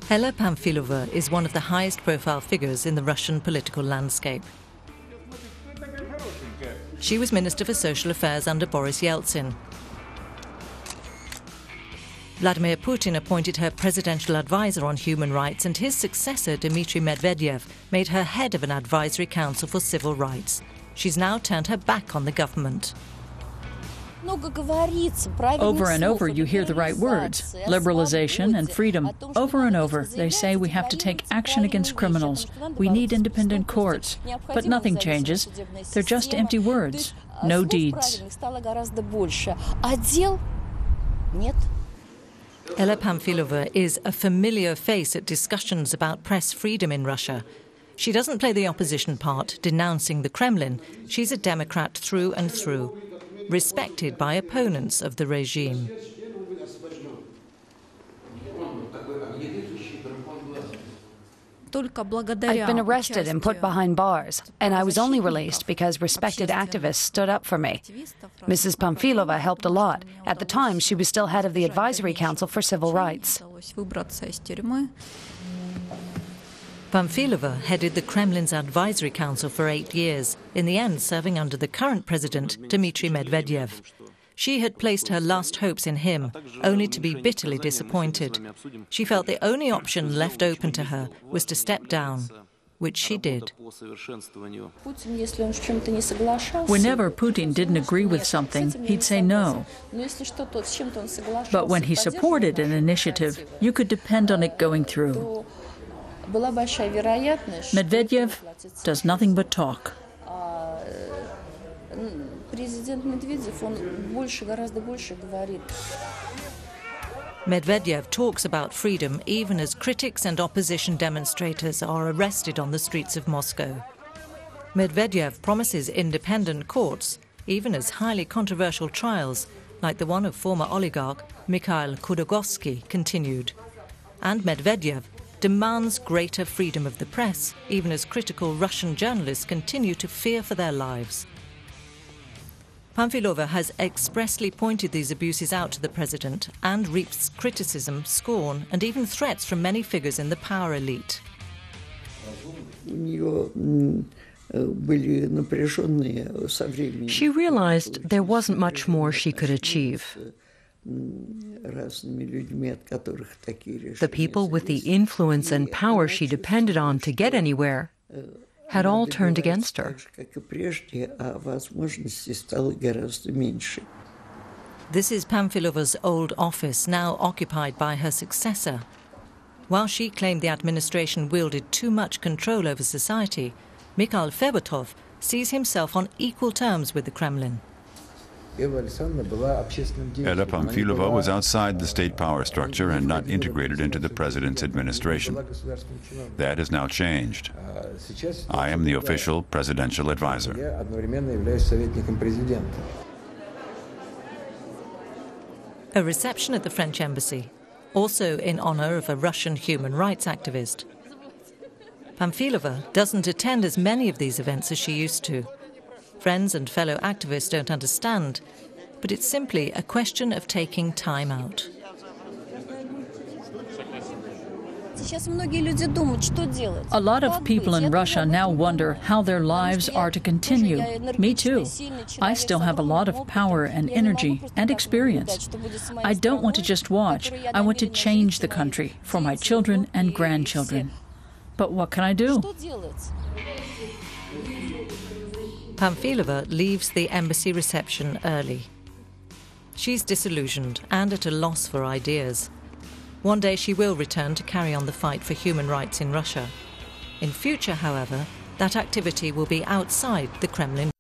Hella Pamfilova is one of the highest-profile figures in the Russian political landscape. She was Minister for Social Affairs under Boris Yeltsin. Vladimir Putin appointed her presidential advisor on human rights, and his successor, Dmitry Medvedev, made her head of an advisory council for civil rights. She's now turned her back on the government. Over and over you hear the right words, liberalization and freedom. Over and over they say we have to take action against criminals. We need independent courts. But nothing changes. They're just empty words, no deeds. Hella Pamfilova is a familiar face at discussions about press freedom in Russia. She doesn't play the opposition part, denouncing the Kremlin. She's a Democrat through and through, respected by opponents of the regime. I've been arrested and put behind bars, and I was only released because respected activists stood up for me. Mrs. Pamfilova helped a lot. At the time, she was still head of the Advisory Council for Civil Rights. Pamfilova headed the Kremlin's Advisory Council for 8 years, in the end serving under the current president, Dmitry Medvedev. She had placed her last hopes in him, only to be bitterly disappointed. She felt the only option left open to her was to step down, which she did. Whenever Putin didn't agree with something, he'd say no. But when he supported an initiative, you could depend on it going through. Medvedev does nothing but talk. Medvedev talks about freedom even as critics and opposition demonstrators are arrested on the streets of Moscow. Medvedev promises independent courts, even as highly controversial trials, like the one of former oligarch Mikhail Khodorkovsky, continued. And Medvedev demands greater freedom of the press, even as critical Russian journalists continue to fear for their lives. Pamfilova has expressly pointed these abuses out to the president and reaps criticism, scorn, and even threats from many figures in the power elite. She realized there wasn't much more she could achieve. The people with the influence and power she depended on to get anywhere had all turned against her. This is Pamfilova's old office, now occupied by her successor. While she claimed the administration wielded too much control over society, Mikhail Fedotov sees himself on equal terms with the Kremlin. Hella Pamfilova was outside the state power structure and not integrated into the president's administration. That has now changed. I am the official presidential advisor. A reception at the French embassy, also in honor of a Russian human rights activist. Pamfilova doesn't attend as many of these events as she used to. Friends and fellow activists don't understand, but it's simply a question of taking time out. A lot of people in Russia now wonder how their lives are to continue. Me too. I still have a lot of power and energy and experience. I don't want to just watch. I want to change the country for my children and grandchildren. But what can I do? Pamfilova leaves the embassy reception early. She's disillusioned and at a loss for ideas. One day she will return to carry on the fight for human rights in Russia. In future, however, that activity will be outside the Kremlin.